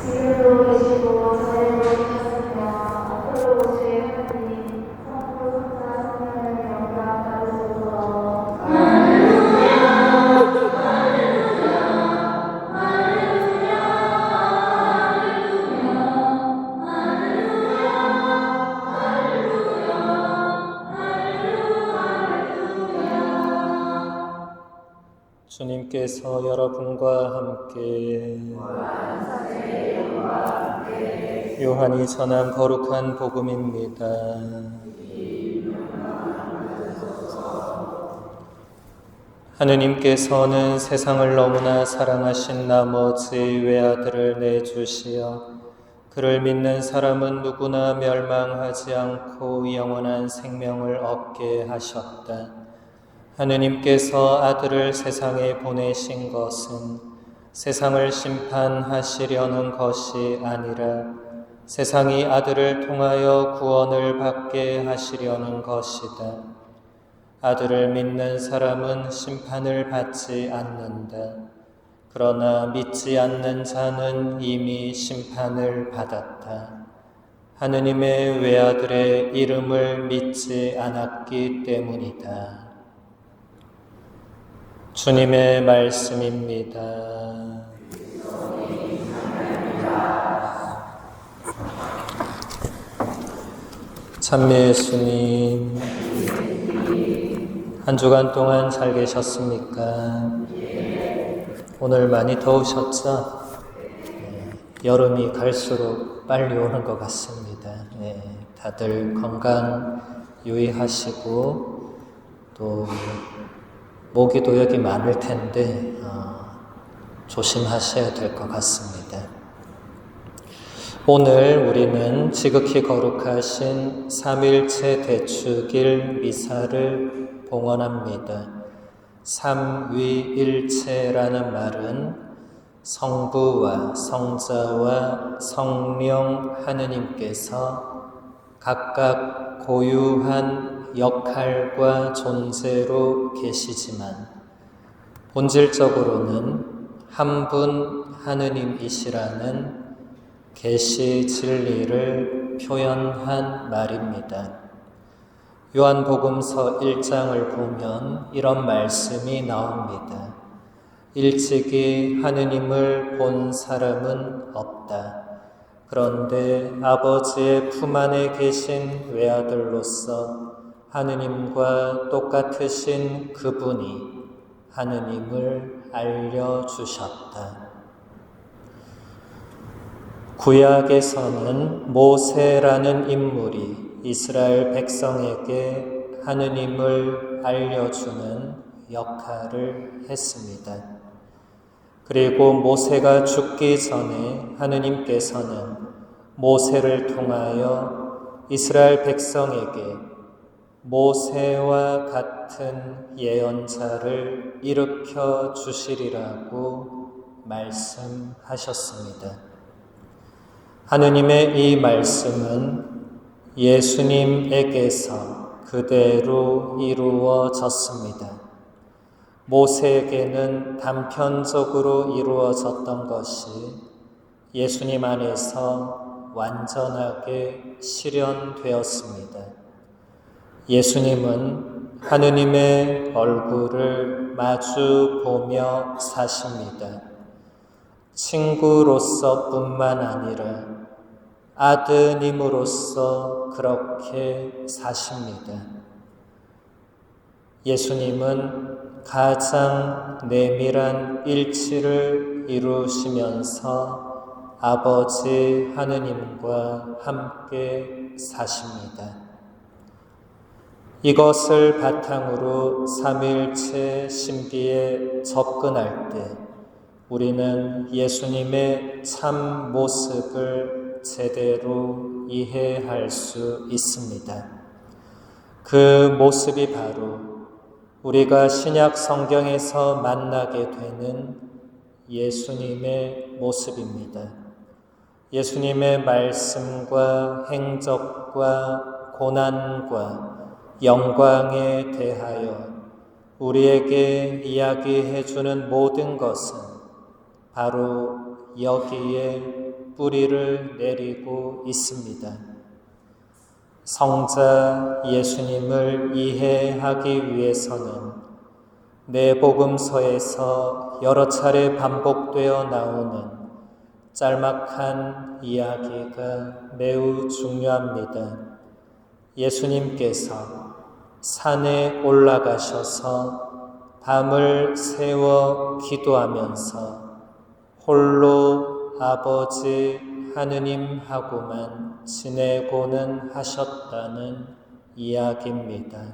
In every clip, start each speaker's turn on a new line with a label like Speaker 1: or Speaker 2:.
Speaker 1: 지금도 계시고 전에도 계셨으며 앞으로 오실 하나님 성부 성자 성령의 영광 받으소서.
Speaker 2: 주님께서 여러분과 함께 요한이 전한 거룩한 복음입니다. 하느님께서는 세상을 너무나 사랑하신 나머지 외아들을 내주시어 그를 믿는 사람은 누구나 멸망하지 않고 영원한 생명을 얻게 하셨다. 하느님께서 아들을 세상에 보내신 것은 세상을 심판하시려는 것이 아니라 세상이 아들을 통하여 구원을 받게 하시려는 것이다. 아들을 믿는 사람은 심판을 받지 않는다. 그러나 믿지 않는 자는 이미 심판을 받았다. 하느님의 외아들의 이름을 믿지 않았기 때문이다. 주님의 말씀입니다. 참내 예수님, 한 주간 동안 잘 계셨습니까? 오늘 많이 더우셨죠? 여름이 갈수록 빨리 오는 것 같습니다. 다들 건강 유의하시고 또 모기도 여기 많을 텐데 조심하셔야 될 것 같습니다. 오늘 우리는 지극히 거룩하신 삼일체 대축일 미사를 봉헌합니다. 삼위일체라는 말은 성부와 성자와 성령 하느님께서 각각 고유한 역할과 존재로 계시지만 본질적으로는 한 분 하느님이시라는 계시 진리를 표현한 말입니다. 요한복음서 1장을 보면 이런 말씀이 나옵니다. 일찍이 하느님을 본 사람은 없다. 그런데 아버지의 품 안에 계신 외아들로서 하느님과 똑같으신 그분이 하느님을 알려주셨다. 구약에서는 모세라는 인물이 이스라엘 백성에게 하느님을 알려주는 역할을 했습니다. 그리고 모세가 죽기 전에 하느님께서는 모세를 통하여 이스라엘 백성에게 모세와 같은 예언자를 일으켜 주시리라고 말씀하셨습니다. 하느님의 이 말씀은 예수님에게서 그대로 이루어졌습니다. 모세에게는 단편적으로 이루어졌던 것이 예수님 안에서 완전하게 실현되었습니다. 예수님은 하느님의 얼굴을 마주 보며 사십니다. 친구로서 뿐만 아니라 아드님으로서 그렇게 사십니다. 예수님은 가장 내밀한 일치를 이루시면서 아버지 하느님과 함께 사십니다. 이것을 바탕으로 삼위일체 신비에 접근할 때 우리는 예수님의 참 모습을 제대로 이해할 수 있습니다. 그 모습이 바로 우리가 신약 성경에서 만나게 되는 예수님의 모습입니다. 예수님의 말씀과 행적과 고난과 영광에 대하여 우리에게 이야기해 주는 모든 것은 바로 여기에 뿌리를 내리고 있습니다. 성자 예수님을 이해하기 위해서는 내복음서에서 여러 차례 반복되어 나오는 짤막한 이야기가 매우 중요합니다. 예수님께서 산에 올라가셔서 밤을 새워 기도하면서 홀로 아버지 하느님하고만 지내고는 하셨다는 이야기입니다.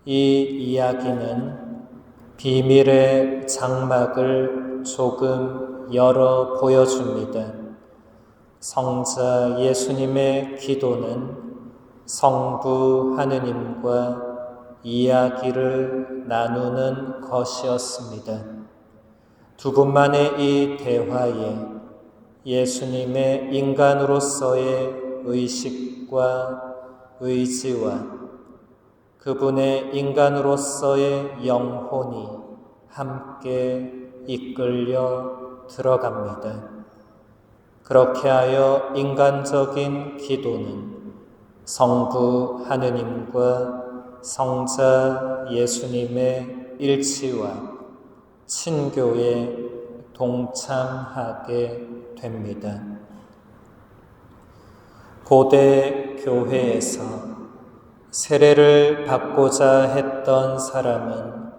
Speaker 2: 이 이야기는 비밀의 장막을 조금 열어 보여줍니다. 성자 예수님의 기도는 성부 하느님과 이야기를 나누는 것이었습니다. 두 분만의 이 대화에 예수님의 인간으로서의 의식과 의지와 그분의 인간으로서의 영혼이 함께 이끌려 들어갑니다. 그렇게 하여 인간적인 기도는 성부 하느님과 성자 예수님의 일치와 친교에 동참하게 됩니다. 고대 교회에서 세례를 받고자 했던 사람은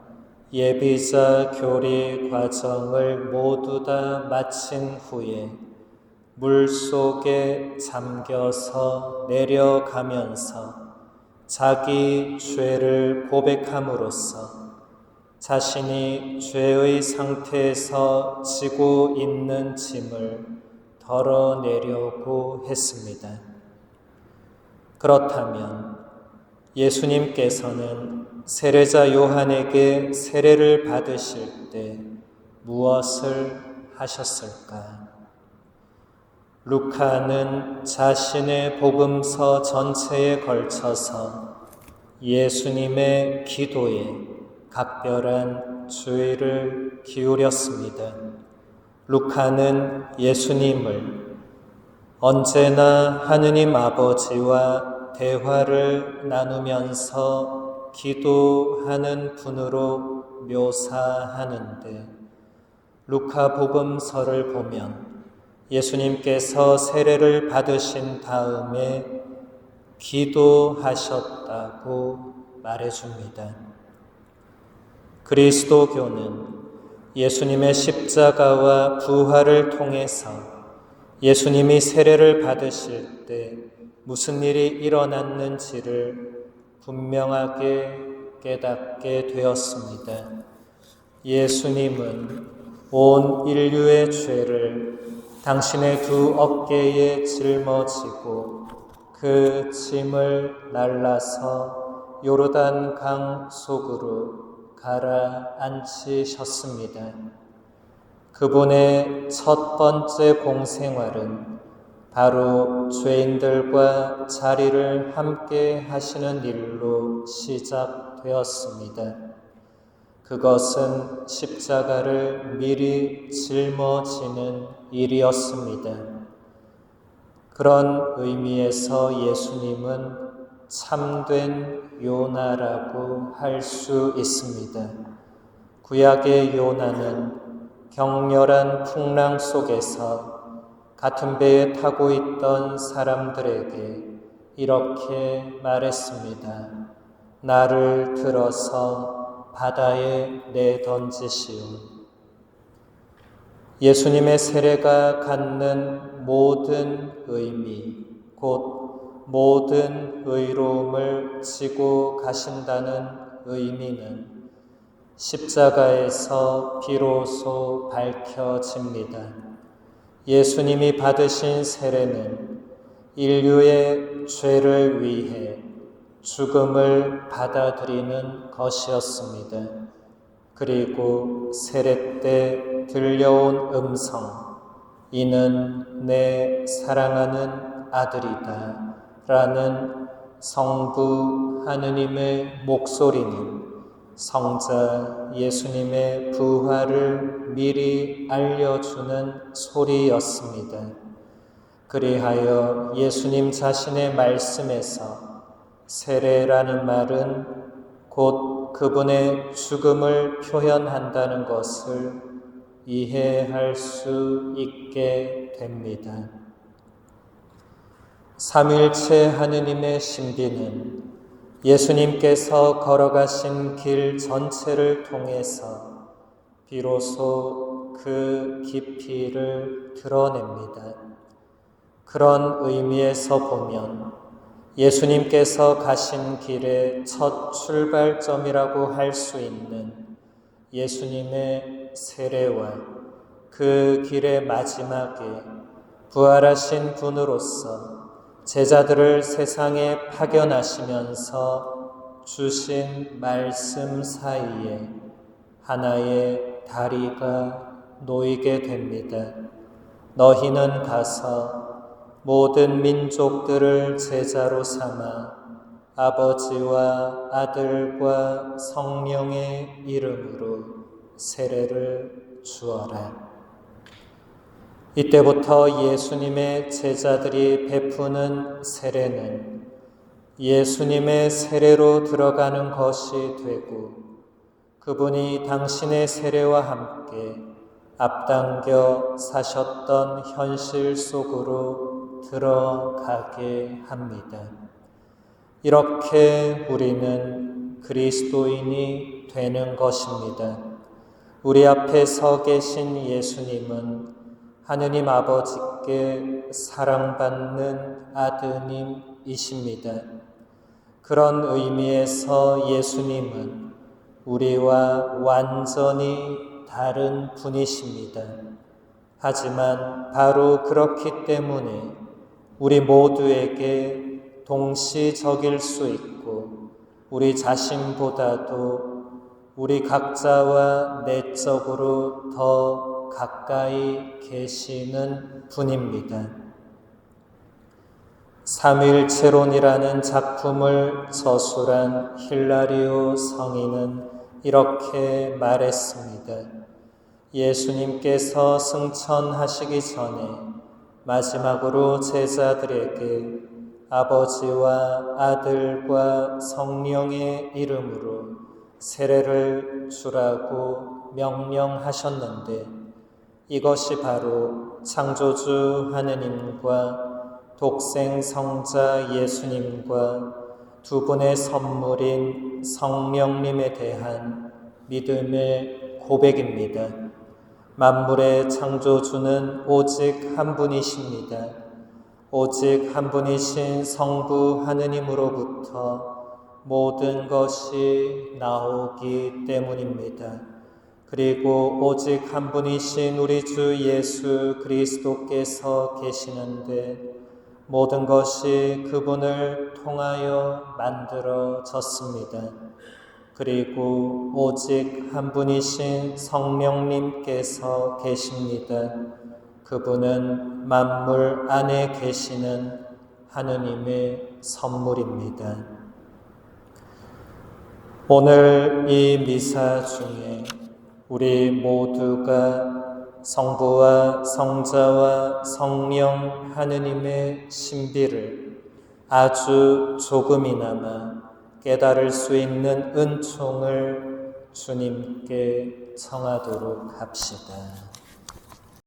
Speaker 2: 예비자 교리 과정을 모두 다 마친 후에 물속에 잠겨서 내려가면서 자기 죄를 고백함으로써 자신이 죄의 상태에서 지고 있는 짐을 덜어내려고 했습니다. 그렇다면 예수님께서는 세례자 요한에게 세례를 받으실 때 무엇을 하셨을까? 루카는 자신의 복음서 전체에 걸쳐서 예수님의 기도에 각별한 주의를 기울였습니다. 루카는 예수님을 언제나 하느님 아버지와 대화를 나누면서 기도하는 분으로 묘사하는데 루카 복음서를 보면 예수님께서 세례를 받으신 다음에 기도하셨다고 말해줍니다. 그리스도교는 예수님의 십자가와 부활을 통해서 예수님이 세례를 받으실 때 무슨 일이 일어났는지를 분명하게 깨닫게 되었습니다. 예수님은 온 인류의 죄를 당신의 두 어깨에 짊어지고 그 짐을 날라서 요르단 강 속으로 가라앉히셨습니다. 그분의 첫 번째 공생활은 바로 죄인들과 자리를 함께 하시는 일로 시작되었습니다. 그것은 십자가를 미리 짊어지는 일이었습니다. 그런 의미에서 예수님은 참된 요나라고 할 수 있습니다. 구약의 요나는 격렬한 풍랑 속에서 같은 배에 타고 있던 사람들에게 이렇게 말했습니다. 나를 들어서 바다에 내던지시오. 예수님의 세례가 갖는 모든 의미, 곧 모든 의로움을 지고 가신다는 의미는 십자가에서 비로소 밝혀집니다. 예수님이 받으신 세례는 인류의 죄를 위해 죽음을 받아들이는 것이었습니다. 그리고 세례 때 들려온 음성, 이는 내 사랑하는 아들이다 라는 성부 하느님의 목소리는 성자 예수님의 부활을 미리 알려주는 소리였습니다. 그리하여 예수님 자신의 말씀에서 세례라는 말은 곧 그분의 죽음을 표현한다는 것을 이해할 수 있게 됩니다. 삼일체 하느님의 신비는 예수님께서 걸어가신 길 전체를 통해서 비로소 그 깊이를 드러냅니다. 그런 의미에서 보면 예수님께서 가신 길의 첫 출발점이라고 할 수 있는 예수님의 세례와 그 길의 마지막에 부활하신 분으로서 제자들을 세상에 파견하시면서 주신 말씀 사이에 하나의 다리가 놓이게 됩니다. 너희는 가서 모든 민족들을 제자로 삼아 아버지와 아들과 성령의 이름으로 세례를 주어라. 이때부터 예수님의 제자들이 베푸는 세례는 예수님의 세례로 들어가는 것이 되고 그분이 당신의 세례와 함께 앞당겨 사셨던 현실 속으로 들어가게 합니다. 이렇게 우리는 그리스도인이 되는 것입니다. 우리 앞에 서 계신 예수님은 하느님 아버지께 사랑받는 아드님이십니다. 그런 의미에서 예수님은 우리와 완전히 다른 분이십니다. 하지만 바로 그렇기 때문에 우리 모두에게 동시적일 수 있고 우리 자신보다도 우리 각자와 내적으로 더 가까이 계시는 분입니다. 삼일체론이라는 작품을 저술한 힐라리오 성인은 이렇게 말했습니다. 예수님께서 승천하시기 전에 마지막으로 제자들에게 아버지와 아들과 성령의 이름으로 세례를 주라고 명령하셨는데 이것이 바로 창조주 하느님과 독생 성자 예수님과 두 분의 선물인 성령님에 대한 믿음의 고백입니다. 만물의 창조주는 오직 한 분이십니다. 오직 한 분이신 성부 하느님으로부터 모든 것이 나오기 때문입니다. 그리고 오직 한 분이신 우리 주 예수 그리스도께서 계시는데 모든 것이 그분을 통하여 만들어졌습니다. 그리고 오직 한 분이신 성령님께서 계십니다. 그분은 만물 안에 계시는 하느님의 선물입니다. 오늘 이 미사 중에 우리 모두가 성부와 성자와 성령 하느님의 신비를 아주 조금이나마 깨달을 수 있는 은총을 주님께 청하도록 합시다.